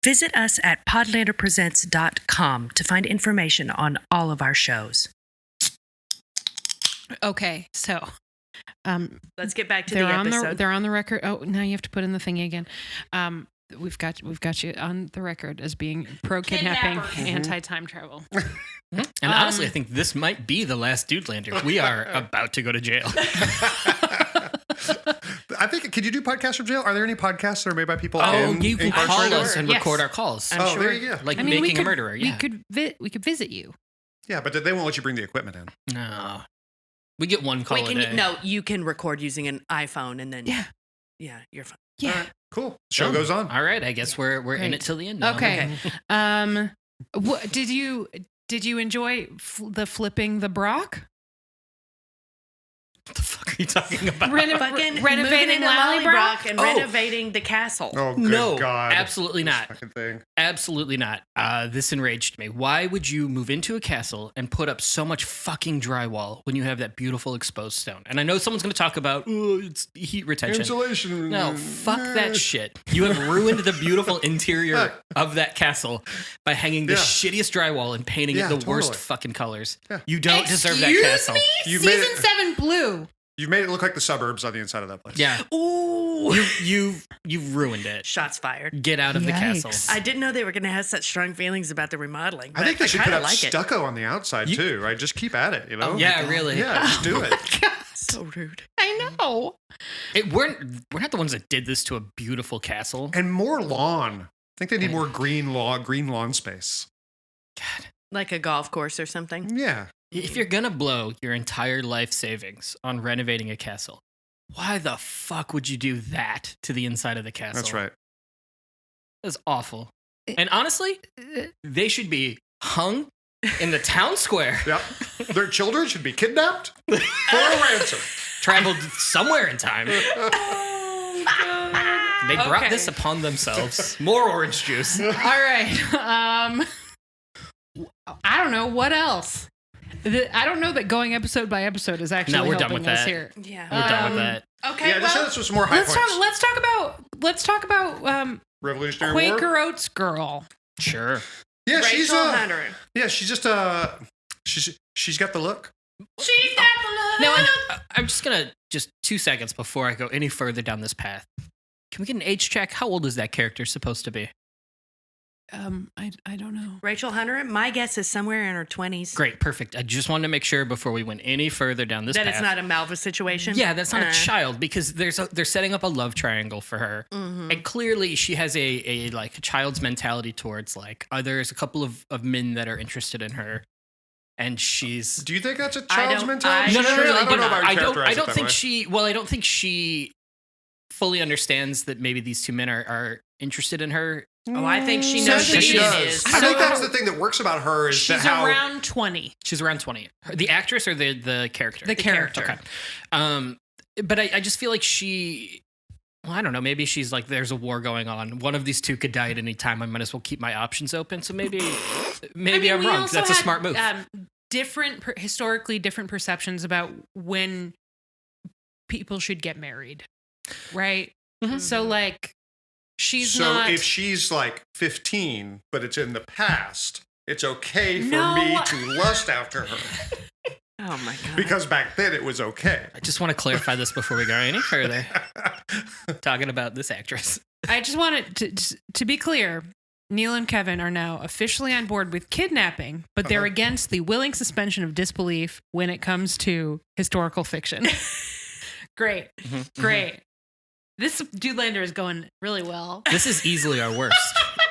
Visit us at podlanderpresents.com to find information on all of our shows. Okay, so let's get back to the episode. They're on the record. Oh, now you have to put in the thingy again. We've got you on the record as being pro-kidnapping, anti-time travel. And honestly, I think this might be the last Dudelander. We are about to go to jail. I think, could you do podcasts from jail? Are there any podcasts that are made by people you can call us and record our calls. I'm sure. There you go. Like Making a Murderer, yeah. We could visit you. Yeah, but they won't let you bring the equipment in. No. We get one call a day. No, you can record using an iPhone and then... Yeah, you're fine. Yeah. All right, cool. Show goes on. All right, I guess we're in it till the end now. Okay. Did you enjoy the flipping the Brock? What the fuck are you talking about? Renovating Lallybrock and renovating the castle. Oh, good God. Absolutely not. Fucking thing. Absolutely not. This enraged me. Why would you move into a castle and put up so much fucking drywall when you have that beautiful exposed stone? And I know someone's going to talk about, it's heat retention. Insulation. No, fuck that shit. You have ruined the beautiful interior of that castle by hanging the shittiest drywall and painting it the worst fucking colors. Yeah. You don't deserve that castle. Season 7 blue. You've made it look like the suburbs on the inside of that place. Yeah. Ooh. You've ruined it. Shots fired. Get out of the castle. I didn't know they were going to have such strong feelings about the remodeling. I think they should put up like stucco on the outside too, right? Just keep at it, you know? Oh, yeah, really. Yeah, just do it. So rude. I know. We're not the ones that did this to a beautiful castle. And more lawn. I think they need more green lawn space. God. Like a golf course or something? Yeah. If you're gonna blow your entire life savings on renovating a castle, why the fuck would you do that to the inside of the castle? That's right. That's awful. And honestly, they should be hung in the town square. Yep. Their children should be kidnapped for a ransom. Traveled somewhere in time. They brought this upon themselves. More orange juice. All right. I don't know. What else? I don't know that going episode by episode is actually we're done helping with us that. here. Yeah. We're done with that. Okay, yeah, just us with some more high points. Let's talk about Revolutionary Quaker War? Oats girl. Sure. Yeah, Rachel Hunter. Yeah, she's just she's got the look. She's got the look. No, I'm just gonna 2 seconds before I go any further down this path. Can we get an age check? How old is that character supposed to be? I don't know. Rachel Hunter, my guess is somewhere in her 20s. Great, perfect. I just wanted to make sure before we went any further down this path. That it's not a Malva situation? Yeah, that's not a child because they're setting up a love triangle for her. Mm-hmm. And clearly she has a child's mentality towards there's a couple of men that are interested in her. And she's... Do you think that's a child's mentality? No. I don't know about I don't think she fully understands that maybe these two men are interested in her. Oh, I think she knows that she is. I think that's the thing that works about her is she's around 20. She's around 20. The actress or the character? The character. Okay. But I just feel like I don't know. Maybe she's like, there's a war going on. One of these two could die at any time. I might as well keep my options open. So maybe I'm wrong. That's a smart move. Historically different perceptions about when people should get married, right? Mm-hmm. So if she's 15, but it's in the past, it's okay for me to lust after her. Oh my God. Because back then it was okay. I just want to clarify this before we go any further. Talking about this actress. I just wanted to be clear. Neal and Kevin are now officially on board with kidnapping, but they're against the willing suspension of disbelief when it comes to historical fiction. Great. Mm-hmm. Great. This Dudelander is going really well. This is easily our worst.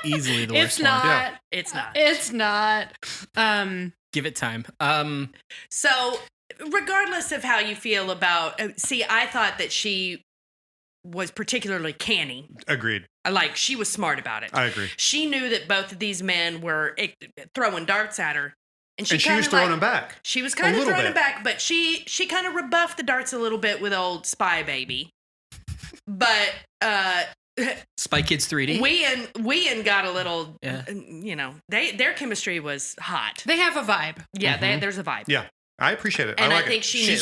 Easily the worst one. Yeah. It's not. It's not. Give it time. So, regardless of how you feel about... I thought that she was particularly canny. Agreed. She was smart about it. I agree. She knew that both of these men were throwing darts at her. And she was throwing them back. She was kind of throwing them back, but she kind of rebuffed the darts a little bit with old Spy Baby. But Spy Kids 3D. We got a little, their chemistry was hot. They have a vibe. Yeah, there's a vibe. Yeah, I appreciate it. And I like think it. she knew.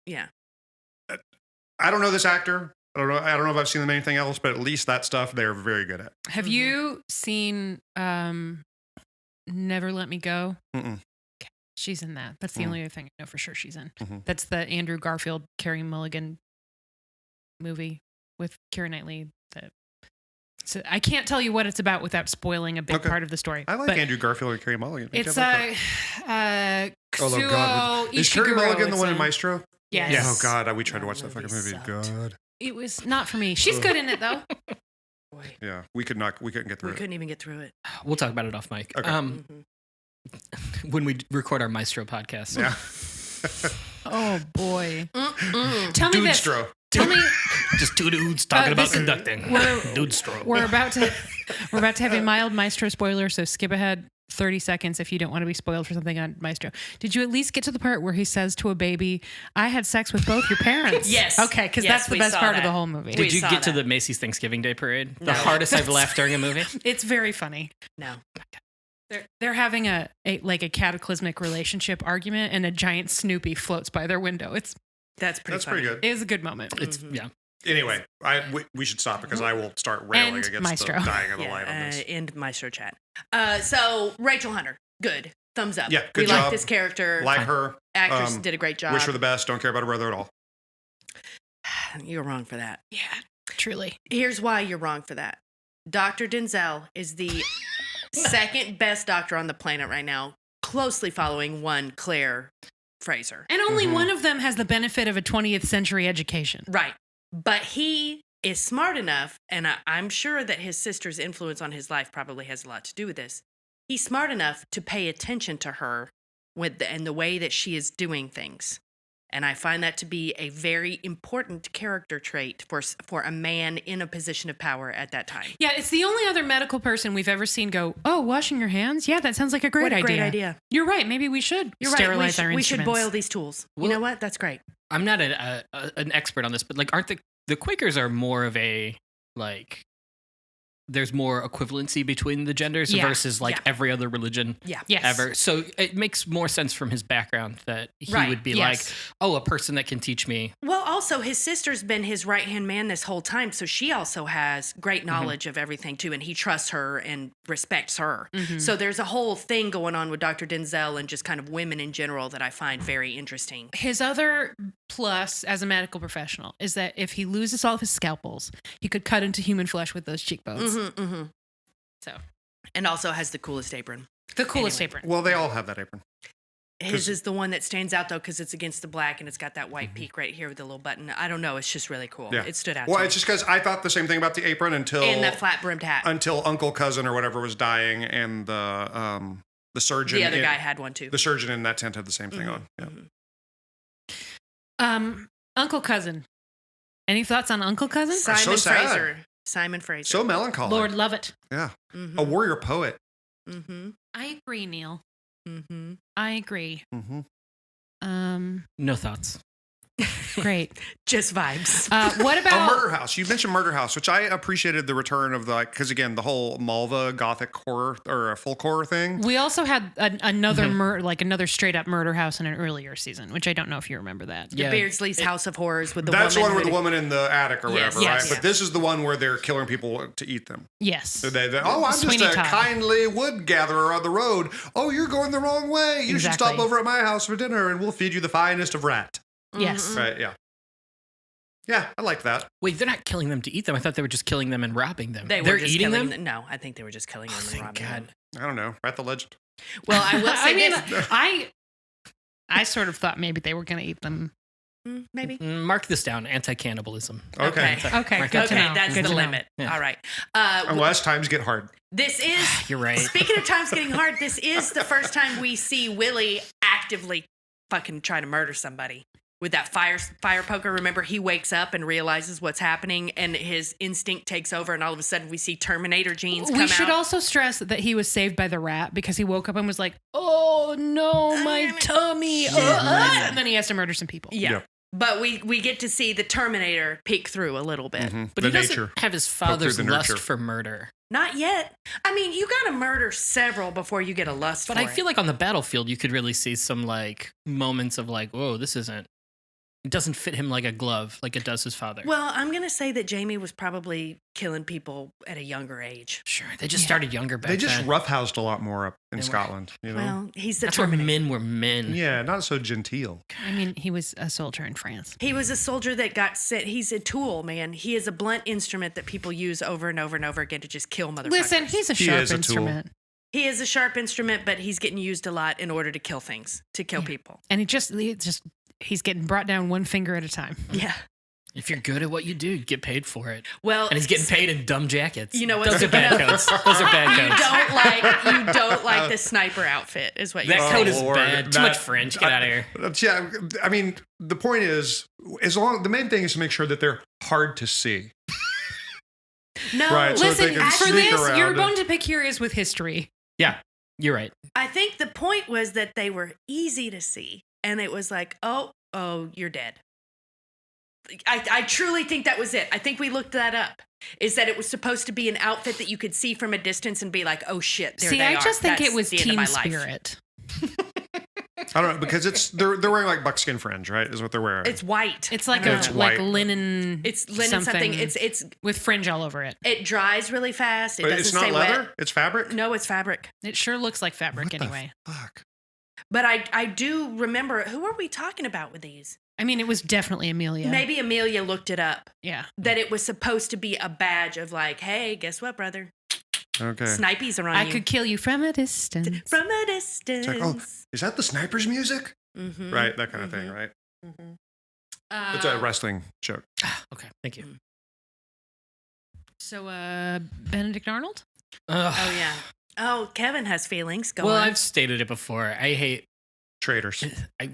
Yeah. I don't know this actor. I don't know if I've seen them anything else, but at least that stuff they're very good at. Have you seen Never Let Me Go? Mm-mm. Okay. She's in that. That's the only other thing I know for sure she's in. Mm-hmm. That's the Andrew Garfield, Carey Mulligan movie with Keira Knightley. So I can't tell you what it's about without spoiling a big part of the story. I like Andrew Garfield and Carey Mulligan. It's oh God, is Carey Mulligan the one in Maestro? Yes. Oh God, we tried to watch that fucking movie. God, it was not for me. She's good in it though. Yeah, we couldn't get through it. We couldn't even get through it. We'll talk about it off mic. Okay. When we record our Maestro podcast. Yeah. Oh boy. Tell me this. Dudestro. Tell me. Just two dudes talking about conducting. Dudestro. We're about to have a mild Maestro spoiler, so skip ahead 30 seconds if you don't want to be spoiled for something on Maestro. Did you at least get to the part where he says to a baby, "I had sex with both your parents"? Yes. Okay, because that's the best part of the whole movie. Did you get to the Macy's Thanksgiving Day Parade? The hardest I've laughed during a movie? It's very funny. No. They're having a cataclysmic relationship argument, and a giant Snoopy floats by their window. That's pretty good. It is a good moment. It's Anyway, we should stop because I will start railing End against Maestro. the dying of the light on this. End Maestro chat. So Rachel Hunter, good. Thumbs up. Yeah, good we job. like this character. Like her. Actress did a great job. Wish her the best. Don't care about her brother at all. You're wrong for that. Yeah, truly. Here's why you're wrong for that. Dr. Denzel is the second best doctor on the planet right now, closely following one Claire Fraser. And only one of them has the benefit of a 20th century education. Right. But he is smart enough, and I'm sure that his sister's influence on his life probably has a lot to do with this. He's smart enough to pay attention to her and the way that she is doing things. And I find that to be a very important character trait for a man in a position of power at that time. Yeah, it's the only other medical person we've ever seen go, "Oh, washing your hands? Yeah, that sounds like a great idea." Great idea. You're right. Maybe we should sterilize our We should instruments. boil these tools. Well, you know what? That's great. I'm not an expert on this, but aren't the Quakers are more of a there's more equivalency between the genders versus every other religion ever. So it makes more sense from his background that he would be a person that can teach me. Well, also his sister's been his right-hand man this whole time, so she also has great knowledge of everything too, and he trusts her and respects her. So there's a whole thing going on with Dr. Denzel and just kind of women in general that I find very interesting. His other plus as a medical professional is that if he loses all of his scalpels, he could cut into human flesh with those cheekbones. So, and also has the coolest apron. The coolest apron. Well, they all have that apron. His is the one that stands out though because it's against the black and it's got that white peak right here with the little button. I don't know. It's just really cool. Yeah. It stood out. Well, to it's me. just because I thought the same thing about the apron until and that flat brimmed hat. Until Uncle Cousin or whatever was dying, and the surgeon. The other guy had one too. The surgeon in that tent had the same thing on. Yeah. Uncle Cousin. Any thoughts on Uncle Cousin? Simon so sad. Fraser. Simon Fraser. So melancholy. Lord love it. Yeah. A warrior poet. I agree, Neil. Mm-hmm. I agree. No thoughts. Great. Just vibes. What about Murder House? You mentioned Murder House, which I appreciated the return of because again, the whole Malva gothic horror or a folk horror thing. We also had another another straight up murder house in an earlier season, which I don't know if you remember that. The Beardsley's House of Horrors with the That's woman. the one with the woman in the attic or whatever, right? Yes. But this is the one where they're killing people to eat them. Yes. So I'm Sweeney just a Todd. kindly wood gatherer on the road. Oh, you're going the wrong way. You should stop over at my house for dinner, and we'll feed you the finest of rat. Yes. Right? Yeah. Yeah, I like that. Wait, they're not killing them to eat them. I thought they were just killing them and robbing them. They're just eating them? No, I think they were just killing them and robbing them. I don't know. Rat the Legend. Well, I will say I sort of thought maybe they were going to eat them. Maybe. Mark this down. Anti-cannibalism. Okay. Okay. Good to know. That's Good the to know. limit. Yeah. All right. Unless times get hard. This is. You're right. Speaking of times getting hard, this is the first time we see Willie actively fucking trying to murder somebody. With that fire poker, remember he wakes up and realizes what's happening, and his instinct takes over, and all of a sudden we see Terminator genes come out. We should also stress that he was saved by the rat because he woke up and was like, "Oh no, my tummy!" And then he has to murder some people. Yeah. But we get to see the Terminator peek through a little bit. But he doesn't have his father's lust for murder. Not yet. I mean, you got to murder several before you get a lust for it. But I feel like on the battlefield, you could really see some moments of whoa, this isn't It doesn't fit him like a glove, like it does his father. Well, I'm going to say that Jamie was probably killing people at a younger age. Sure, they just started younger back then. They just roughhoused a lot more up in They were. Scotland. You know? Well, he's the That's where Terminator. men were men. Yeah, not so genteel. I mean, he was a soldier in France. He was a soldier that got sent. He's a tool, man. He is a blunt instrument that people use over and over and over again to just kill motherfuckers. Listen, he's a He sharp is a tool. instrument. He is a sharp instrument, but he's getting used a lot in order to kill things, to kill people. And he's getting brought down one finger at a time. Yeah. If you're good at what you do, you get paid for it. Well, And he's getting paid in dumb jackets. You know what? Those are bad coats. Those are bad coats. You don't like the sniper outfit, is what you That say. coat is Lord, bad. Too that- much fringe. Get out of here. Yeah, I mean, the point is, the main thing is to make sure that they're hard to see. No, Right, so Listen, they can for sneak this, around you're it. going to be curious with history. Yeah, you're right. I think the point was that they were easy to see, and it was like, oh, you're dead. I truly think that was it. I think we looked that up. Is that it was supposed to be an outfit that you could see from a distance and be like, oh shit, there See, they I are. just think That's it was the end of team my life. spirit. I don't know, because they're wearing like buckskin fringe, right? Is what they're wearing. It's white. It's like I a know. It's like white. linen. It's linen something. It's with fringe all over it. it dries really fast. It But doesn't it's not stay leather. wet. It's fabric. No, it's fabric. It sure looks like fabric What the anyway. fuck. But I do remember, who are we talking about with these? I mean, it was definitely Amelia. Maybe Amelia looked it up. Yeah. That it was supposed to be a badge of like, hey, guess what, brother? Okay. Snipies are on I you. could kill you from a distance. From a distance. It's like, oh, is that the sniper's music? Mhm. Right, that kind of thing, right? Mhm. It's a wrestling joke. Okay, thank you. So, Benedict Arnold? Oh, yeah. Oh, Kevin has feelings. Go Well, on. I've stated it before. I hate. Traitors. I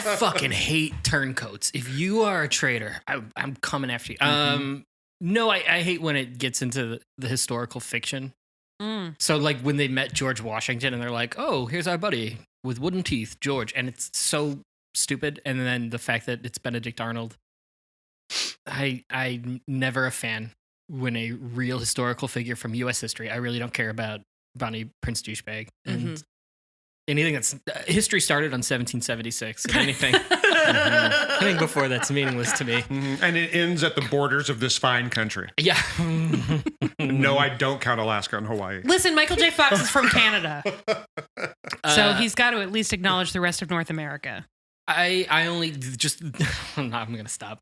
fucking hate turncoats. If you are a traitor, I'm coming after you. No, I hate when it gets into the historical fiction. So like when they met George Washington and they're like, oh, here's our buddy with wooden teeth, George. And it's so stupid. And then the fact that it's Benedict Arnold. I'm never a fan when a real historical figure from U.S. history. I really don't care about Bonnie Prince Douchebag. And anything that's history started on 1776. And anything before that's meaningless to me. And it ends at the borders of this fine country. Yeah. No, I don't count Alaska and Hawaii. Listen, Michael J. Fox is from Canada. So he's got to at least acknowledge the rest of North America. I only just I'm gonna stop.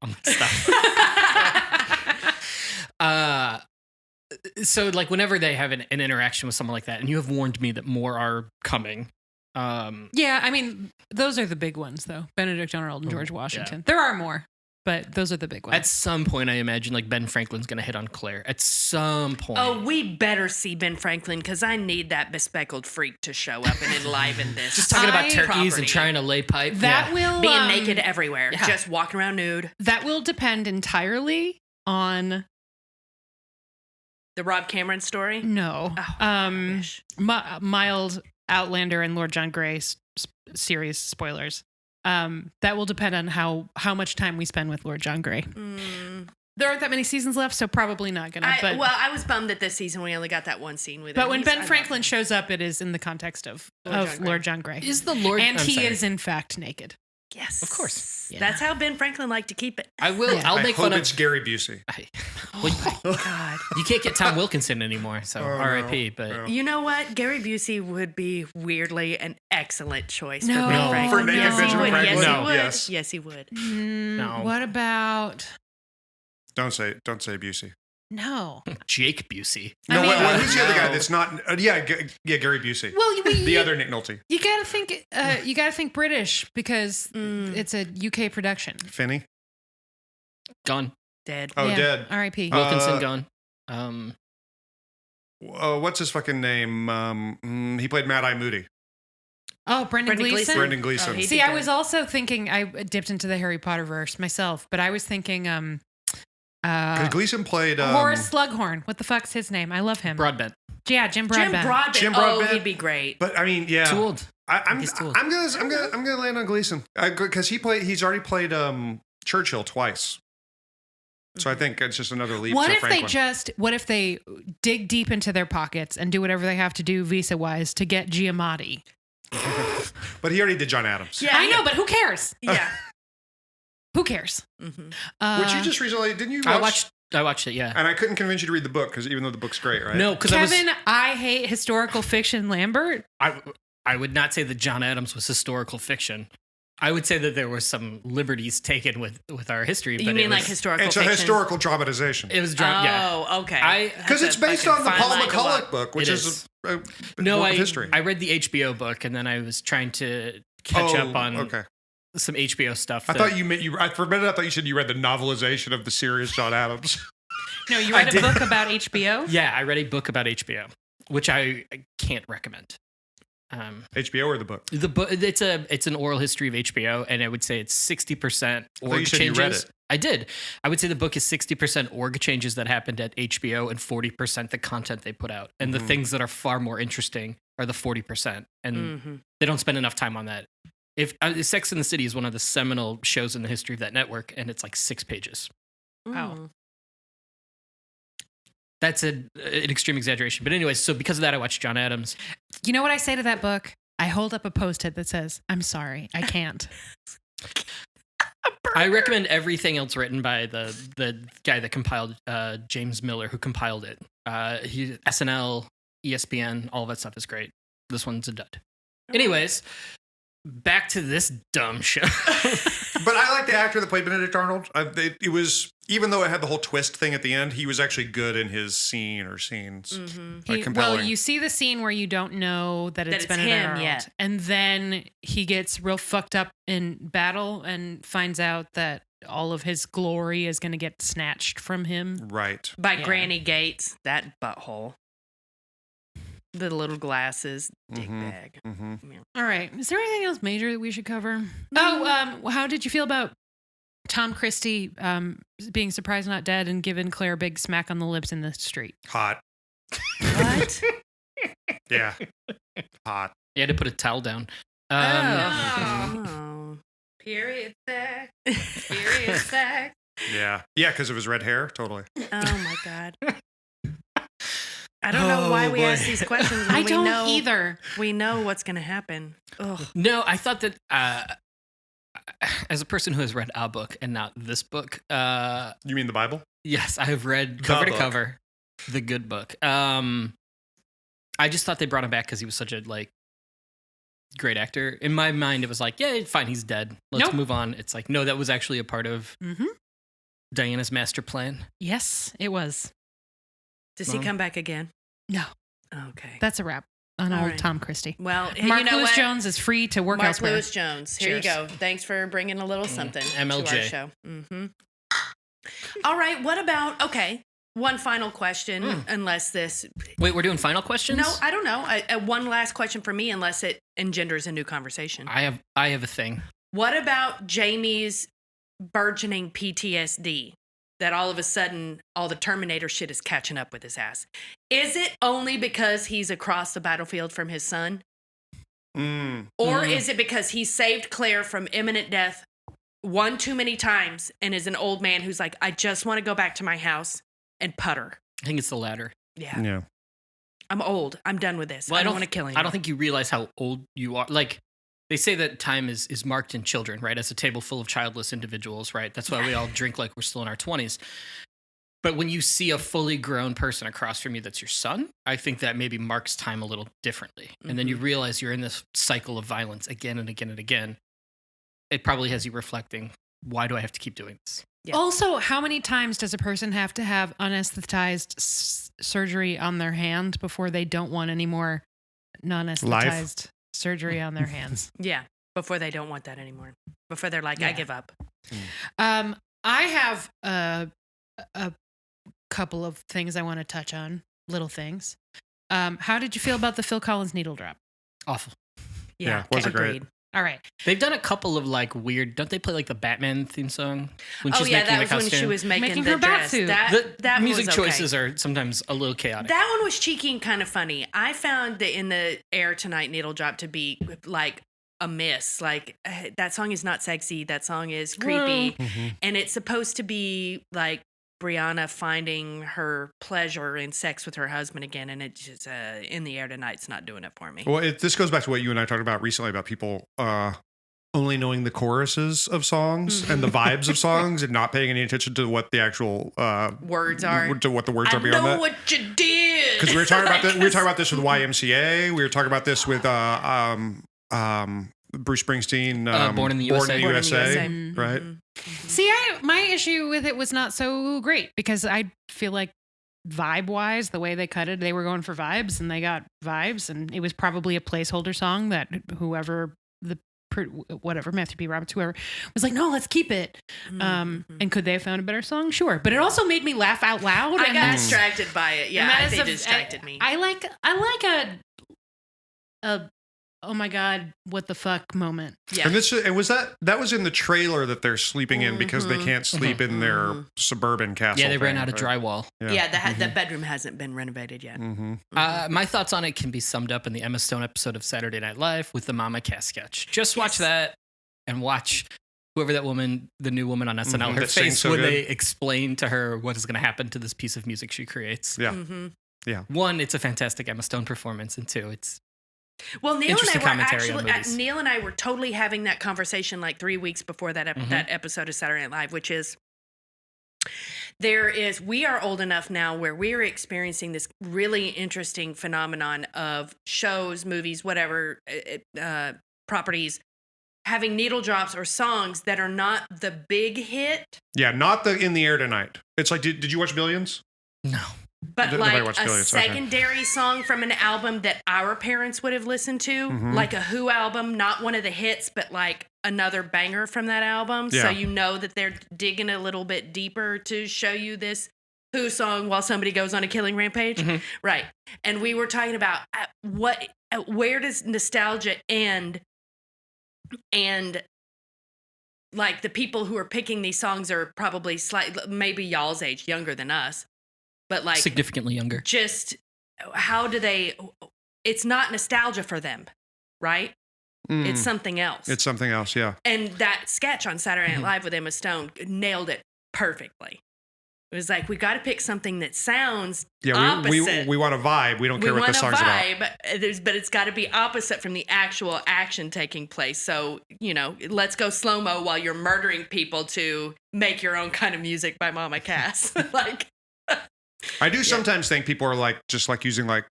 So like whenever they have an interaction with someone like that, and you have warned me that more are coming. Yeah, I mean, those are the big ones, though. Benedict Arnold and George Washington. There are more, but those are the big ones. At some point, I imagine like Ben Franklin's gonna hit on Claire. At some point. Oh, we better see Ben Franklin because I need that bespeckled freak to show up and enliven this. Just talking about turkeys property. and trying to lay pipe. That will being naked everywhere, yeah. just walking around nude. That will depend entirely on The Rob Cameron story. no, Oh, I wish. mild Outlander and Lord John Grey series spoilers. That will depend on how much time we spend with Lord John Grey. There aren't that many seasons left, so probably not gonna. I was bummed that this season we only got that one scene with him. But when I Ben love Franklin him. shows up, it is in the context of John Grey. Lord John Grey. Is the Lord and I'm he sorry. is in fact naked. Yes, Of course. Yeah. That's how Ben Franklin liked to keep it. I will. Yeah. I'll I make hope fun of. it's Gary Busey. God. You can't get Tom Wilkinson anymore, so Oh, R.I.P. no. But Yeah. You know what? Gary Busey would be weirdly an excellent choice No. for Ben No. Franklin. For naked yes, he Benjamin would. Franklin? Yes, No. he would. Yes. Yes, he would. No. What about Don't say Busey. no? Jake Busey. No, mean- who's the other guy No. that's not? Gary Busey. Well, The other Nick Nolte. you gotta think. You gotta think British because it's a UK production. Finney. Gone. Dead. Oh, Yeah. dead. R.I.P. Wilkinson gone. What's his fucking name? He played Mad Eye Moody. Oh, Brendan Brendan Gleeson. Brendan Gleeson. Oh, he- See, I was also thinking. I dipped into the Harry Potter verse myself, but I was thinking. 'Cause Gleason played Horace Slughorn. What the fuck's his name? I love him. Broadbent. Yeah, Jim Broadbent. Jim Broadbent. Jim Oh, Broadbent. he'd be great. But I mean, yeah. Too old. I'm He's too old. gonna land on Gleeson because he's already played Churchill twice. So I think it's just another leap What to if Franklin. what if they dig deep into their pockets and do whatever they have to do visa wise to get Giamatti? But he already did John Adams. Yeah, I know, but who cares? Yeah. Who cares? Mm-hmm. Which you just recently, didn't you watch? I watched it, yeah. And I couldn't convince you to read the book, because even though the book's great, right? No, because Kevin, I hate historical fiction, Lambert. I would not say that John Adams was historical fiction. I would say that there were some liberties taken with our history. You but mean it like was, historical It's fiction? a historical dramatization. It was yeah. Oh, okay. Because it's based on the Paul McCulloch book, which It is a book No, of history. I read the HBO book, and then I was trying to catch up on some HBO stuff. I thought you meant I for a minute I thought you said you read the novelization of the series John Adams. No, you read a book about HBO? Yeah, I read a book about HBO, which I can't recommend. HBO or the book? The book it's an oral history of HBO, and I would say it's 60% org you said changes. you read it. I did. I would say the book is 60% org changes that happened at HBO and 40% the content they put out. And the things that are far more interesting are the 40%, and they don't spend enough time on that. If Sex and the City is one of the seminal shows in the history of that network, and it's like 6 pages. Wow. That's an extreme exaggeration. But anyways, so because of that, I watched John Adams. You know what I say to that book? I hold up a post-it that says, "I'm sorry, I can't." I recommend everything else written by the guy that compiled James Miller, who compiled it. SNL, ESPN, all that stuff is great. This one's a dud. Anyways, back to this dumb show. But I like the actor that played Benedict Arnold. It was, even though it had the whole twist thing at the end, he was actually good in his scene or scenes. Like compelling. Well, you see the scene where you don't know that it's Benedict him Arnold, yet. and then he gets real fucked up in battle and finds out that all of his glory is going to get snatched from him. Right. By Granny Gates, that butthole. The little glasses, dick bag. Yeah. All right. Is there anything else major that we should cover? Oh, how did you feel about Tom Christie being surprised not dead and giving Claire a big smack on the lips in the street? Hot. What? Yeah. Hot. You had to put a towel down. Oh. Period sex. Period sex. Yeah. Yeah, because of his red hair. Totally. Oh my God. I don't know why we ask these questions. When I don't know, either. We know what's going to happen. Ugh. No, I thought that as a person who has read a book and not this book, You mean the Bible? yes, I have read cover to book. cover the good book. I just thought they brought him back because he was such a great actor. In my mind, it was like, yeah, fine, he's dead. Let's move on. It's like, no, that was actually a part of Diana's master plan. Yes, it was. Does he come back again? No. Okay. That's a wrap on All old right. Tom Christie. Well, Mark you know Lewis what? Jones is free to work Mark elsewhere. Lewis Jones. Here Cheers. you go. Thanks for bringing a little something to our MLJ. show. All right. What about, okay, one final question, unless this... Wait, we're doing final questions? No, I don't know. One last question for me, unless it engenders a new conversation. I have a thing. What about Jamie's burgeoning PTSD? That all of a sudden, all the Terminator shit is catching up with his ass. Is it only because he's across the battlefield from his son? Or is it because he saved Claire from imminent death one too many times and is an old man who's like, I just want to go back to my house and putter? I think it's the latter. Yeah. Yeah. I'm old. I'm done with this. Well, I don't want to kill him. I don't think you realize how old you are. Like, they say that time is marked in children, right? As a table full of childless individuals, right? That's why we all drink like we're still in our 20s. But when you see a fully grown person across from you that's your son, I think that maybe marks time a little differently. And then you realize you're in this cycle of violence again and again and again. It probably has you reflecting, why do I have to keep doing this? Yeah. Also, how many times does a person have to have anesthetized surgery on their hand before they don't want any more non-anesthetized surgery on their hands? Yeah. Before they don't want that anymore. Before they're like, I give up. I have a couple of things I want to touch on, little things. How did you feel about the Phil Collins needle drop? Awful. Yeah, wasn't great. agreed. All right. They've done a couple of like weird, don't they play like the Batman theme song? When Oh, she's yeah, making that the was when she costume? was making her the dress. batsuit. That music was okay. choices are sometimes a little chaotic. That one was cheeky and kind of funny. I found the In the Air Tonight needle drop to be like a miss. Like, that song is not sexy. That song is creepy. And it's supposed to be like Brianna finding her pleasure in sex with her husband again, and it's just In the Air Tonight's not doing it for me. Well, this goes back to what you and I talked about recently about people only knowing the choruses of songs and the vibes of songs and not paying any attention to what the actual words are. To what the words are I beyond know that. what you did. Because we were talking about this. We were talking about this with YMCA. We were talking about this with Bruce Springsteen. Born in the USA. Right. Mm-hmm. See, my issue with it was not so great because I feel like vibe-wise, the way they cut it, they were going for vibes and they got vibes, and it was probably a placeholder song that whoever Matthew P. Roberts, whoever was like, no, let's keep it. And could they have found a better song? Sure, but it also made me laugh out loud. I got distracted by it. Yeah, they distracted me. I like a oh my god, what the fuck moment. Yeah. And was that was in the trailer that they're sleeping in because they can't sleep in their suburban castle. Yeah, they ran out of drywall. Yeah, the bedroom hasn't been renovated yet. My thoughts on it can be summed up in the Emma Stone episode of Saturday Night Live with the Mama Cass sketch. Just watch that and watch whoever that woman, the new woman on SNL, her face when they explain to her what is going to happen to this piece of music she creates. Yeah. Yeah. One, it's a fantastic Emma Stone performance, and two, it's well, Neil and I were totally having that conversation like 3 weeks before that that episode of Saturday Night Live, which is we are old enough now where we're experiencing this really interesting phenomenon of shows, movies, whatever, properties having needle drops or songs that are not the big hit. Yeah, not the In the Air Tonight. It's like, did you watch Billions? No. But like a secondary song from an album that our parents would have listened to, like a Who album, not one of the hits, but like another banger from that album. Yeah. So you know that they're digging a little bit deeper to show you this Who song while somebody goes on a killing rampage. Right. And we were talking about where does nostalgia end? And like the people who are picking these songs are probably maybe y'all's age, younger than us. But like significantly younger. Just how do they? It's not nostalgia for them, right? It's something else. It's something else, yeah. And that sketch on Saturday Night Live with Emma Stone nailed it perfectly. It was like, we got to pick something that sounds opposite. We want a vibe. We don't care what the song's about. But it's got to be opposite from the actual action taking place. So, let's go slow-mo while you're murdering people to make your own kind of music by Mama Cass. I do sometimes think people are like just like using like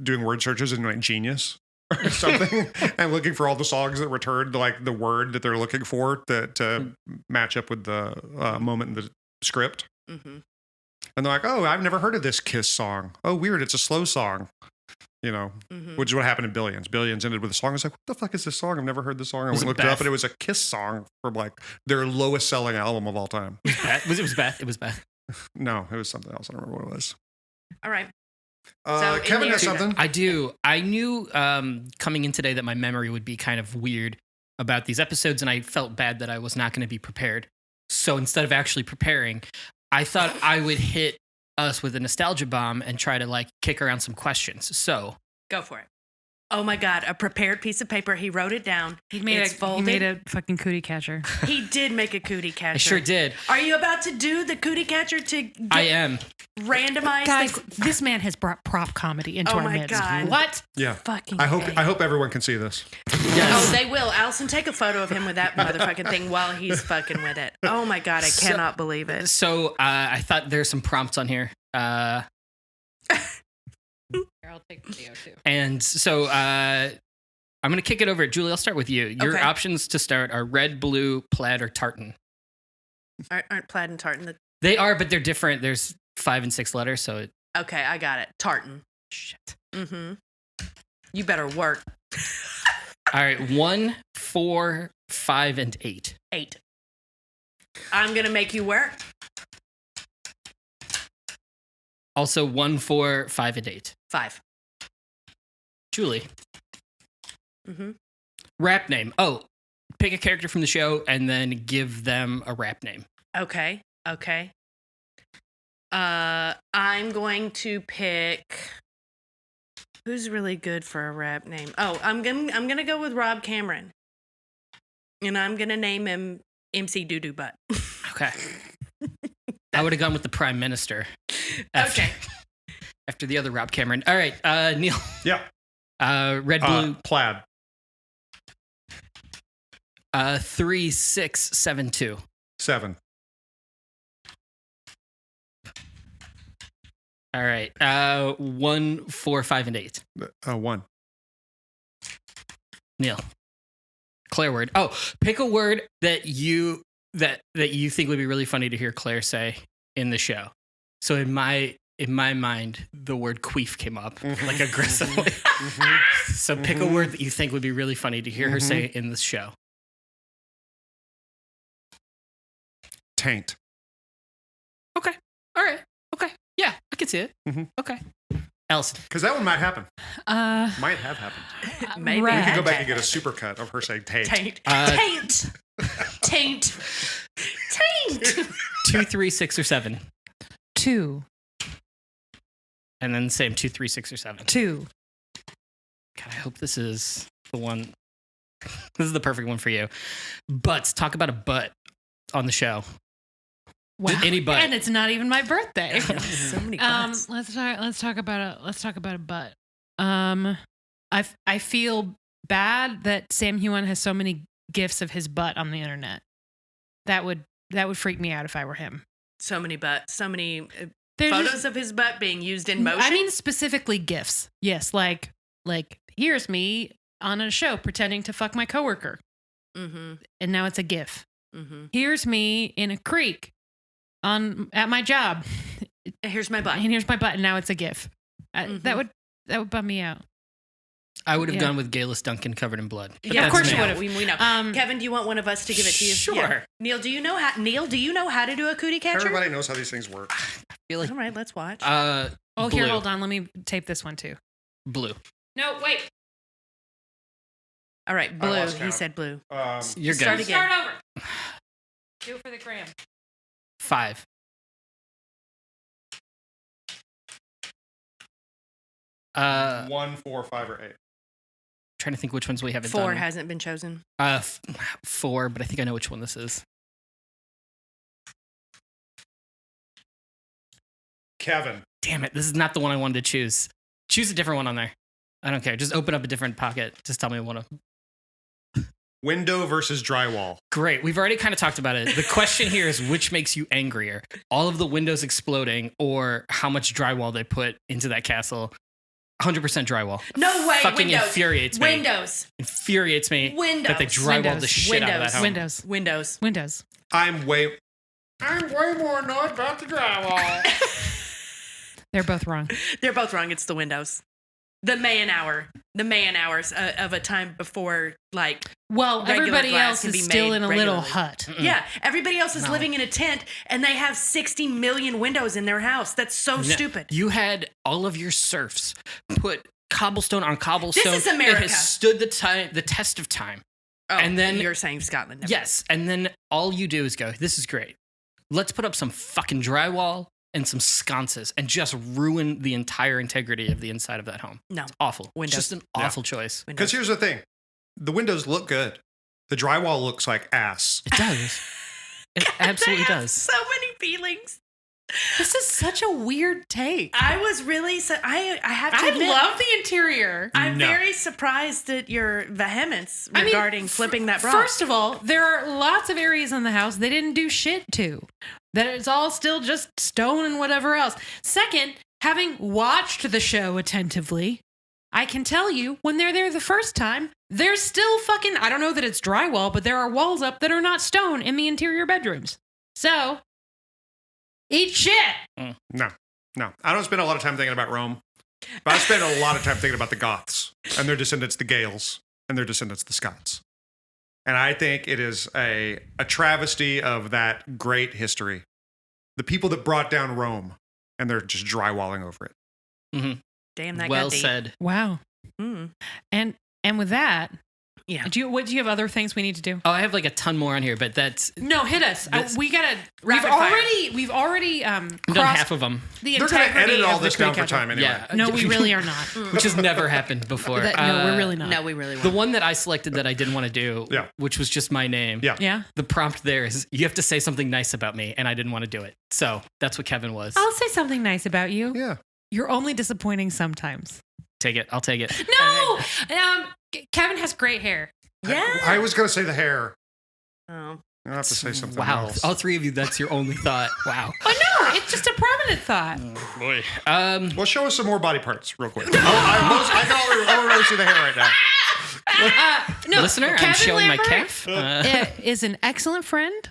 doing word searches in like Genius or something and looking for all the songs that returned like the word that they're looking for to match up with the moment in the script. And they're like, oh, I've never heard of this Kiss song. Oh, weird. It's a slow song, which is what happened in Billions. Billions ended with a song. I was like, what the fuck is this song? I've never heard this song. I looked it up and it was a Kiss song from like their lowest selling album of all time. It was Beth. It was Beth. No, it was something else. I don't remember what it was. All right. So Kevin has something. I do. I knew coming in today that my memory would be kind of weird about these episodes, and I felt bad that I was not going to be prepared. So instead of actually preparing, I thought I would hit us with a nostalgia bomb and try to like kick around some questions. So go for it. Oh my God, a prepared piece of paper. He wrote it down. He made a fucking cootie catcher. He did make a cootie catcher. I sure did. Are you about to do the cootie catcher to I am. Randomize? Guys, this man has brought prop comedy into our midst. Oh my God. What? Yeah. Fucking I hope everyone can see this. Yes. Oh, they will. Allison, take a photo of him with that motherfucking thing while he's fucking with it. Oh my God, I cannot believe it. So I thought there's some prompts on here. Here, I'll take video too. And so I'm going to kick it over. Julie, I'll start with you. Your options to start are red, blue, plaid, or tartan. Aren't plaid and tartan They are, but they're different. There's 5 and 6 letters, so Okay, I got it. Tartan. Shit. You better work. All right, 1, 4, 5, and 8. 8. I'm going to make you work. Also 1, 4, 5, and 8. 5. Julie. Rap name. Oh, pick a character from the show and then give them a rap name. Okay. I'm going to pick. Who's really good for a rap name? Oh, I'm gonna go with Rob Cameron, and I'm gonna name him MC Doo Doo Butt. Okay. I would have gone with the Prime Minister. Okay. After the other Rob Cameron. All right, Neal. Yeah. Red, blue. Plaid. 3672. 7. All right. 1, 4, 5, and 8. 1. Neal. Claire word. Oh, pick a word that you think would be really funny to hear Claire say in the show. So in my mind, the word queef came up like aggressively. So pick a word that you think would be really funny to hear her say in the show. Taint. Okay. All right. Okay. Yeah, I can see it. Okay. Allison. Because that one might happen. Might have happened. Maybe. We Red. can go back and get a supercut of her saying taint. Taint. Taint. Taint. Taint. 2, 3, 6, or 7. 2. And then same 2, 3, 6, or 7. 2. God, I hope this is the one. This is the perfect one for you. Butts. Talk about a butt on the show. Wow. Any butt. And it's not even my birthday. So many butts. Let's talk about a butt. I feel bad that Sam Heughan has so many gifs of his butt on the internet. That would freak me out if I were him. So many butts. So many There's photos just- of his butt being used in motion. I mean specifically gifs. Yes, like here's me on a show pretending to fuck my coworker, Mm-hmm. and now it's a gif. Mm-hmm. Here's me in a creek at my job, Here's my butt. and here's my butt, and now it's a gif. Mhm. That would bum me out. I would have Yeah. gone with Gayless Duncan covered in blood. But Yeah, that's of course me. you would have. We know. Kevin, do you want one of us to give it to you? Sure. Yeah. Neil, do you know how? to do a cootie catcher? Everybody knows how these things work. I feel like All right, let's watch. Oh, blue. here, hold on. Let me tape this one too. Blue. No, wait. All right, blue. lost He count. said blue. You're Start good. again. Start over. Do it for the gram. 5. Uh, 1, 4, 5, or 8. trying to think which ones we haven't 4 done. hasn't been chosen. 4, but I think I know which one this is. Kevin. Damn it, this is not the one I wanted to choose. Choose a different one on there. I don't care. Just open up a different pocket. Just tell me one of them. Window versus drywall. Great. We've already kind of talked about it. The question here is which makes you angrier? All of the windows exploding or how much drywall they put into that castle? 100% drywall. No way. Fucking Windows. infuriates me. Windows. Infuriates me Windows. that they drywalled the shit out of that home. Windows. Windows. I'm way more annoyed about the drywall. They're both wrong. They're both wrong. It's the windows. The man hours of a time before, like, Well, regular everybody glass else can be is still made in a little regularly. hut. Yeah, everybody else is No. living in a tent and they have 60 million windows in their house. That's so No, stupid. You had all of your serfs put cobblestone on cobblestone. This is America. It has stood the test of time. Oh, and then- you're saying Scotland. Never Yes, and then all you do is go, this is great. Let's put up some fucking drywall and some sconces and just ruin the entire integrity of the inside of that home. No. It's awful. Windows. It's just an awful choice. Windows. Because here's the thing. The windows look good. The drywall looks like ass. It does. It absolutely I have does. So many feelings. This is such a weird take. I was really, I have to I admit, love the interior. I'm No. very surprised at your vehemence regarding flipping that bra. First of all, there are lots of areas in the house they didn't do shit to. That it's all still just stone and whatever else. Second, having watched the show attentively, I can tell you when they're there the first time, there's still fucking, I don't know that it's drywall, but there are walls up that are not stone in the interior bedrooms. So, eat shit. No. I don't spend a lot of time thinking about Rome. But I spend a lot of time thinking about the Goths and their descendants, the Gales, and their descendants, the Scots. And I think it is a travesty of that great history. The people that brought down Rome, and they're just drywalling over it. Mm-hmm. Damn, that Well got deep. said. Wow. Mm. And with that, Yeah. Do you have other things we need to do? Oh, I have like a ton more on here, but that's No, hit us. We gotta. Rapid fire. We've already I've done crossed half of them, the They're going to integrity edit all of the this down for pre-countdown. time anyway. yeah. No, we really are not. which has never happened before. No, we're really not. No, we really The won't. one that I selected that I didn't want to do, Yeah. which was just my name. Yeah. Yeah. The prompt there is you have to say something nice about me, and I didn't want to do it. So that's what Kevin was. I'll say something nice about you. Yeah. You're only disappointing sometimes. Take it. I'll take it. No. Kevin has great hair. Yeah. I was going to say the hair. Oh. I'll have to say something Wow. else. All three of you, that's your only thought. Wow. Oh no, it's just a prominent thought. Boy. Well, show us some more body parts real quick. I can already see the hair right now. No, Listener, I'm Kevin showing my Lambert calf. is an excellent friend.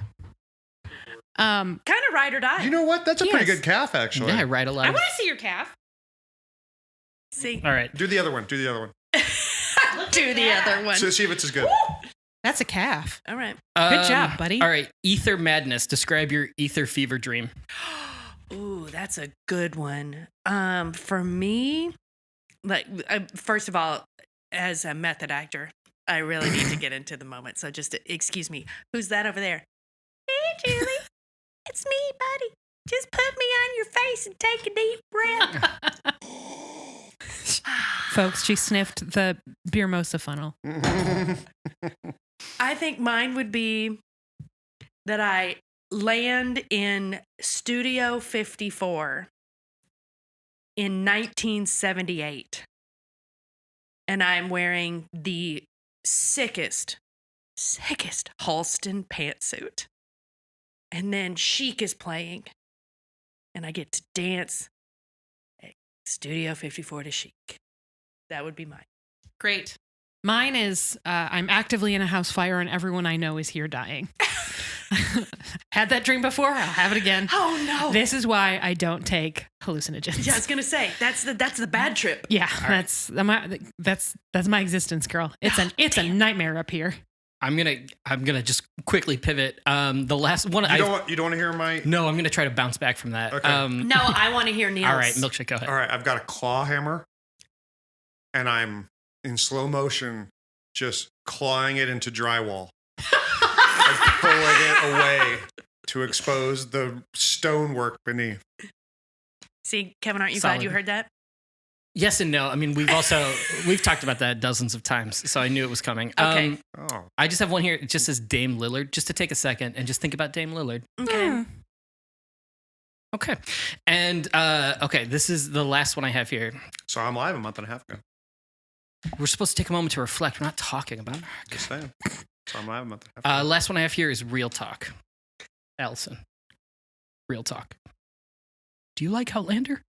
Kind of ride or die. You know what? That's a pretty Yes. good calf, actually. Yeah, I write a lot. I of- want to see your calf. See. All right. Do the other one. Do the other one. Do the other one. So see if it's as good. That's a calf. All right. Good job, buddy. All right. Ether madness. Describe your ether fever dream. Ooh, that's a good one. For me, like first of all, as a method actor, I really need to get into the moment. So just excuse me. Who's that over there? Hey, Julie. It's me, buddy. Just put me on your face and take a deep breath. Folks, she sniffed the beer mosa funnel. I think mine would be that I land in Studio 54 in 1978. And I'm wearing the sickest Halston pantsuit. And then Chic is playing. And I get to dance at Studio 54 to Chic. That would be mine. Great. Mine is I'm actively in a house fire and everyone I know is here dying. Had that dream before. I'll have it again. Oh no. This is why I don't take hallucinogens. Yeah, I was gonna say that's the bad trip. Yeah, that's my existence, girl. It's a nightmare up here. I'm gonna just quickly pivot. The last one. You don't want to hear my... No, I'm gonna try to bounce back from that. Okay. No, I want to hear Neil's. All right, milkshake. Go ahead. All right, I've got a claw hammer, and I'm in slow motion just clawing it into drywall. And pulling it away to expose the stonework beneath. See, Kevin, aren't you Solid. glad you heard that? Yes and no. I mean, we've talked about that dozens of times, so I knew it was coming. Okay. Oh. I just have one here. It just says Dame Lillard. Just to take a second and just think about Dame Lillard. Okay. Okay. And okay, this is the last one I have here. So I'm live a month and a half ago. We're supposed to take a moment to reflect. We're not talking about it. Just saying. So I'm live a month and a half ago. Last one I have here is real talk. Allison. Real talk. Do you like Outlander?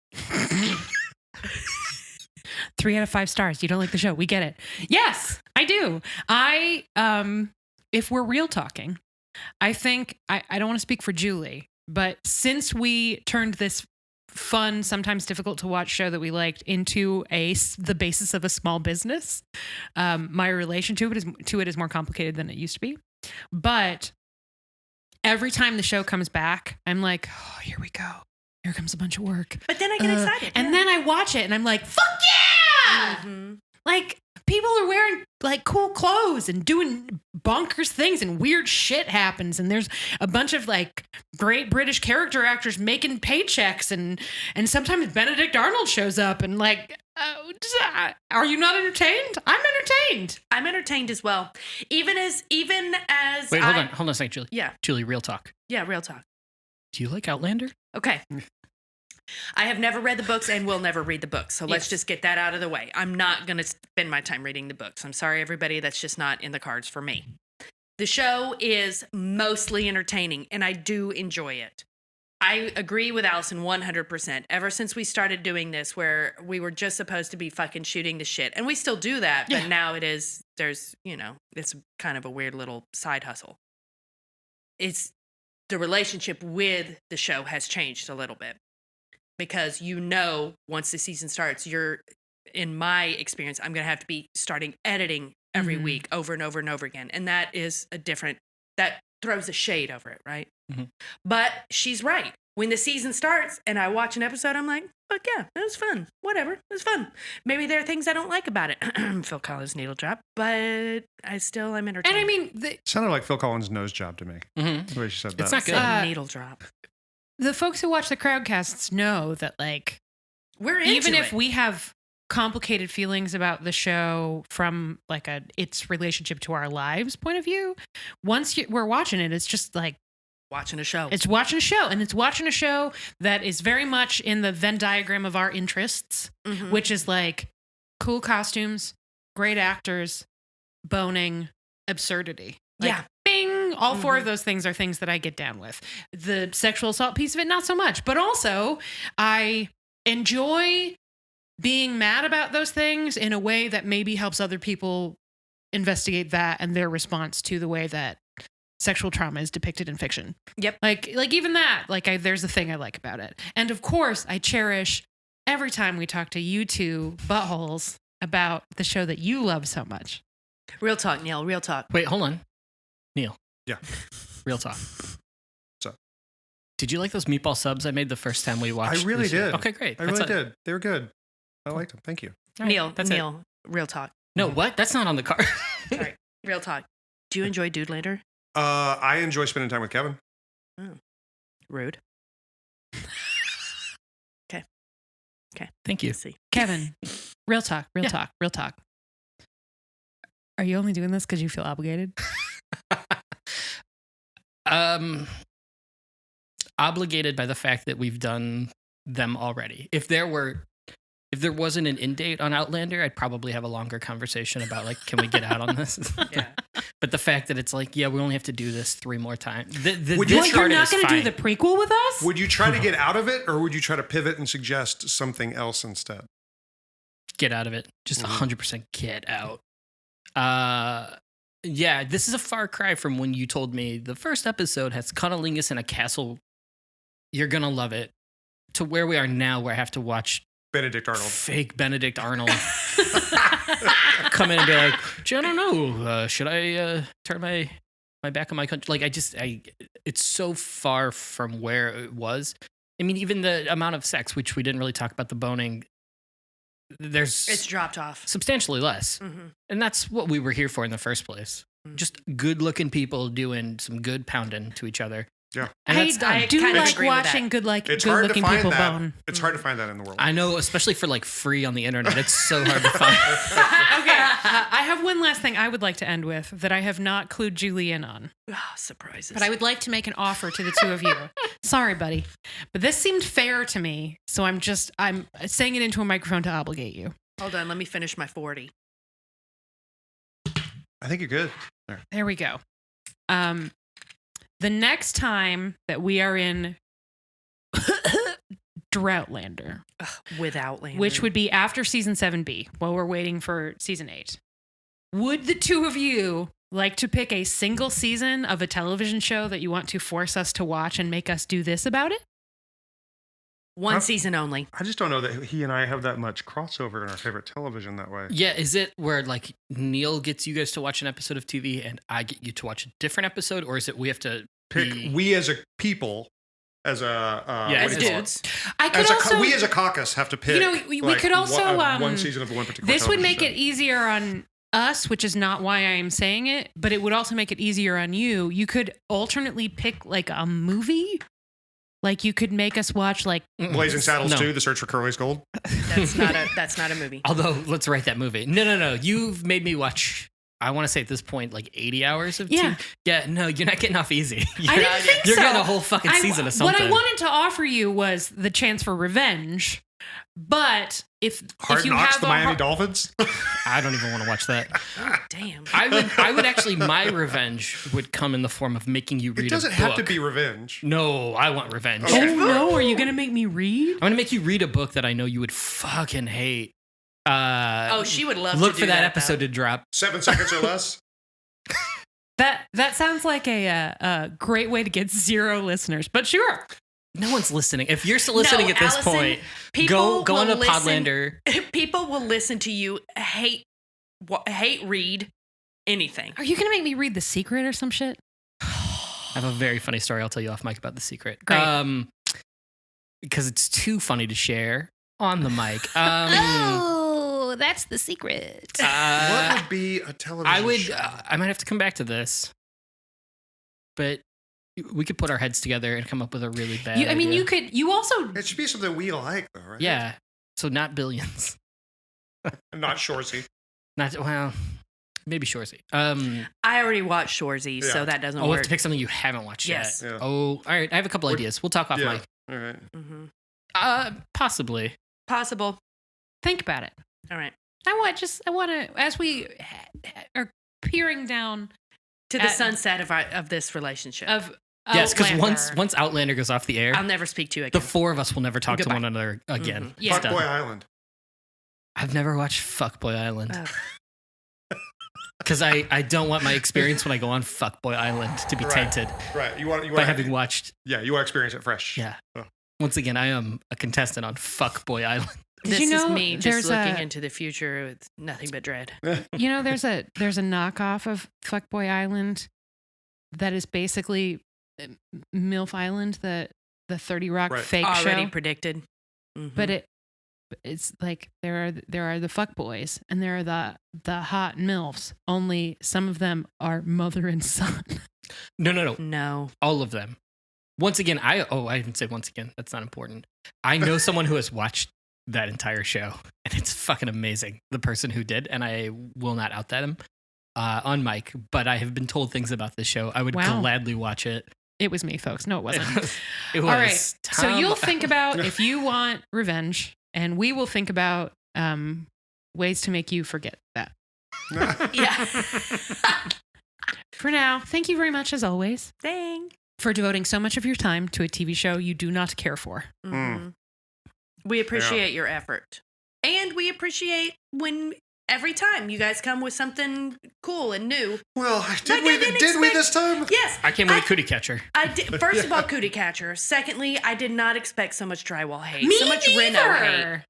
3 out of 5 stars. You don't like the show. We get it. Yes, I do. If we're real talking, I think I don't want to speak for Julie, but since we turned this fun, sometimes difficult to watch show that we liked into the basis of a small business, my relation to it is more complicated than it used to be. But every time the show comes back, I'm like, oh, here we go. Here comes a bunch of work. But then I get excited. And then I watch it and I'm like, fuck yeah! Mhm. Like, people are wearing like cool clothes and doing bonkers things and weird shit happens. And there's a bunch of like great British character actors making paychecks and sometimes Benedict Arnold shows up and like, are you not entertained? I'm entertained. I'm entertained as well. Even as Wait, hold on a second, Julie. Yeah. Julie, real talk. Yeah, real talk. Do you like Outlander? Okay. I have never read the books and will never read the books. So let's just get that out of the way. I'm not going to spend my time reading the books. I'm sorry, everybody. That's just not in the cards for me. The show is mostly entertaining, and I do enjoy it. I agree with Allison 100%. Ever since we started doing this, where we were just supposed to be fucking shooting the shit, and we still do that, but now it's kind of a weird little side hustle. The relationship with the show has changed a little bit because once the season starts, in my experience, I'm going to have to be starting editing every week over and over and over again. And that is that throws a shade over it, right? Mm-hmm. But she's right. when the season starts and I watch an episode, I'm like, fuck yeah, it was fun. Whatever, it was fun. Maybe there are things I don't like about it. Phil Collins needle drop, but I still am entertained. And I mean, Sounded like Phil Collins' nose job to me. Mm-hmm. The way she said that. It's not good. Needle drop. the folks who watch the Crowdcasts know that, like, We're into even if it. we have complicated feelings about the show from like its relationship to our lives point of view, once we're watching it, it's just like watching a show. it's watching a show, and it's watching a show that is very much in the Venn diagram of our interests, Mhm. which is like cool costumes, great actors, boning, absurdity. Like, Yeah. bing! All four of those things are things that I get down with. The sexual assault piece of it, not so much. But also, I enjoy being mad about those things in a way that maybe helps other people investigate that and their response to the way that sexual trauma is depicted in fiction. Yep. Like even that, there's a thing I like about it. And of course, I cherish every time we talk to you two buttholes about the show that you love so much. Real talk, Neil. Real talk. Wait, hold on. Neil. Yeah. Real talk. So. Did you like those meatball subs I made the first time we watched? I really the show? did. Okay, great. I really did. They were good. I liked them. Thank you. All right, Neil. that's it. Neil. Real talk. No, what? That's not on the card. All right. Real talk. Do you enjoy Dudelander? I enjoy spending time with Kevin. Rude. Thank you. Let's see. Kevin, real talk. Yeah. Are you only doing this because you feel obligated? Obligated by the fact that we've done them already. If there wasn't an end date on Outlander, I'd probably have a longer conversation about, like, can we get out on this? Yeah. But the fact that it's like, yeah, we only have to do this 3 more times. Would you- You're not going to do the prequel with us? Would you try to get out of it, or would you try to pivot and suggest something else instead? Get out of it. Just 100% get out. Yeah, this is a far cry from when you told me the first episode has cunnilingus in a castle. You're going to love it. To where we are now, where I have to watch Benedict Arnold. fake Benedict Arnold come in and be like, "Gee, I don't know. Should I turn my back on my country?" Like, it's so far from where it was. I mean, even the amount of sex, which we didn't really talk about, the boning, It's dropped off. substantially less. Mm-hmm. And that's what we were here for in the first place. Just good-looking people doing some good pounding to each other. Yeah. And that's done. I do kinda like agree with watching that. It's hard to good-looking find people that. bone. It's hard to find that in the world. I know, especially for, like, free on the internet. It's so hard to find. Okay, I have one last thing I would like to end with that I have not clued Julie in on. Oh, surprises. But I would like to make an offer to the two of you. Sorry, buddy. But this seemed fair to me, so I'm saying it into a microphone to obligate you. Hold on. Let me finish my 40. I think you're good. There we go. The next time that we are in Droughtlander, With Outlander. which would be after season 7B, while we're waiting for season 8, would the two of you like to pick a single season of a television show that you want to force us to watch and make us do this about it? one Huh? season only. I just don't know that he and I have that much crossover in our favorite television that way. Yeah, is it where, like, Neil gets you guys to watch an episode of TV and I get you to watch a different episode? Or is it we have to Pick we as a people, as a Yeah, As it's- dudes. I could as also, we as a caucus have to pick. You know, we like, could also, one season of one particular. this would make television it easier on us, which is not why I am saying it, but it would also make it easier on you. You could alternately pick like a movie. Like you could make us watch like show. Blazing Saddles No. 2: The Search for Curly's Gold. That's not a movie. Although, let's write that movie. No. You've made me watch, I want to say at this point, like 80 hours of Yeah. TV. Yeah, no, you're not getting off easy. I didn't think You're so. getting a whole fucking season of something. What I wanted to offer you was the chance for revenge. But if Hard you Knocks, have the a Miami Dolphins. I don't even want to watch that. Oh, damn. I would actually, my revenge would come in the form of making you read It doesn't a book. have to be revenge. No, I want revenge. Oh. Oh no, are you gonna make me read? I'm going to make you read a book that I know you would fucking hate. She would love Look to for do that that, episode though. to drop. 7 seconds or less. That sounds like a great way to get 0 listeners. But sure. No one's listening. If you're still listening at this Allison, point, people go on will to listen- Podlander. People will listen to you hate read anything. Are you gonna make me read The Secret or some shit? I have a very funny story I'll tell you off mic about The Secret. Great. because it's too funny to share on the mic. Oh, that's the secret. What would be a television show? I might have to come back to this, but we could put our heads together and come up with a really bad idea. You could. You also. It should be something we like, though, right? Yeah. So not Billions. Not Shoresy. Well, maybe Shoresy. I already watched Shoresy, so that doesn't we'll work. have to pick something you haven't watched Yes. yet. Yeah. Oh, all right. I have a couple ideas. We'll talk off mic. All right. Possibly. Possible. Think about it. All right. I want to, as we are peering down To the sunset of this relationship. of Yes, because Outlander. once Outlander goes off the air, I'll never speak to you the again. four of us will never talk Goodbye. to one another again. Mhm. Yeah. It's done. Fuckboy Island. I've never watched Fuckboy Island Ugh. because I don't want my experience when I go on Fuckboy Island to be tainted Right. You want by having watched. Yeah, you want to experience it fresh. Yeah. Oh. Once again, I am a contestant on Fuckboy Island. This you know is me there's just looking a- into the future with nothing but dread. There's a knockoff of Fuckboy Island that is basically MILF Island, the 30 Rock Right. fake Already show. predicted. Mhm. But it's like there are the fuckboys and there are the hot MILFs. Only some of them are mother and son. No. No. All of them. Once again, I didn't say once again. That's not important. I know someone who has watched that entire show, and it's fucking amazing. The person who did, and I will not out that him on mic, but I have been told things about this show. I would gladly watch it. It was me, folks. No, it wasn't. It was. All right. So Tom- you'll think about if you want revenge, and we will think about ways to make you forget that. Yeah. For now, thank you very much, as always, Dang. for devoting so much of your time to a TV show you do not care for. Mhm. We appreciate your effort. And we appreciate when every time you guys come with something cool and new. Well, Like, did I we didn't this time? Yes. I came with a cootie catcher. I did. First of all, Cootie Catcher. Secondly, I did not expect so much drywall hate. Me so much Reno neither.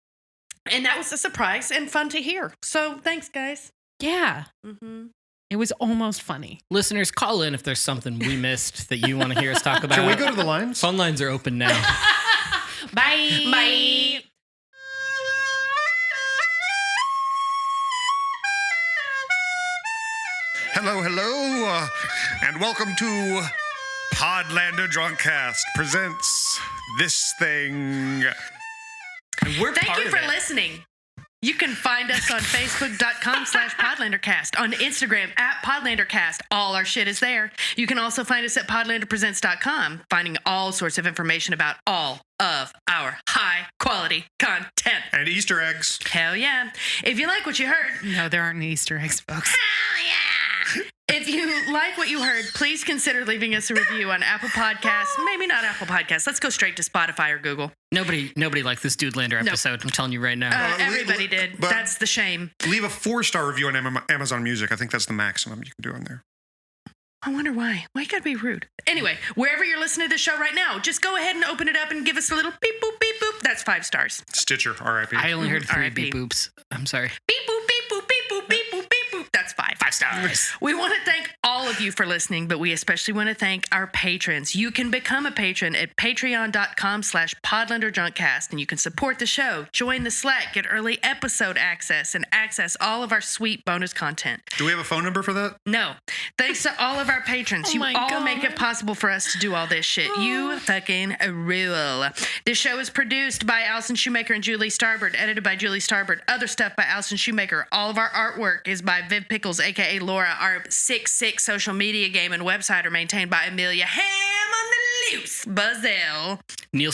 hate. And that was a surprise and fun to hear. So thanks, guys. Yeah, Mm-hmm. it was almost funny. Listeners, call in if there's something we missed that you want to hear us talk about. Can we go to the lines? Phone lines are open now. Bye. Bye. Hello, and welcome to Podlander Drunkcast presents This Thing. And we're Thank part you of for it. listening. You can find us on Facebook.com/PodlanderCast, on Instagram @PodlanderCast. All our shit is there. You can also find us at PodlanderPresents.com, finding all sorts of information about all of our high quality content. And Easter eggs. Hell yeah. If you like what you heard, No, there aren't any Easter eggs, folks. hell yeah. If you like what you heard, please consider leaving us a review on Apple Podcasts. Maybe not Apple Podcasts. Let's go straight to Spotify or Google. Nobody liked this Dudelander episode. I'm telling you right now. Everybody did. but- That's the shame. Leave a 4-star review on Amazon Music. I think that's the maximum you can do on there. I wonder why. Why you gotta be rude? Anyway, wherever you're listening to the show right now, just go ahead and open it up and give us a little beep boop, beep boop. That's 5 stars. Stitcher, RIP. I only heard 3 R.I.P. beep boops. I'm sorry. Beep boop, beep boop, beep boop, beep boop, beep boop. That's 5. 5 stars. We want to thank all of you for listening, but we especially want to thank our patrons. You can become a patron at patreon.com/Podlander Drunkcast, and you can support the show, join the Slack, get early episode access, and access all of our sweet bonus content. Do we have a phone number for that? No. Thanks to all of our patrons. Oh You my all God. make it possible for us to do all this shit. You fucking rule. This show is produced by Allison Shoemaker and Julie Starbird, edited by Julie Starbird. Other stuff by Allison Shoemaker. All of our artwork is by Viv Pickles, a.k.a. Laura. Our 6 social media game and website are maintained by Amelia Ham on the Loose. Buzzell. Neil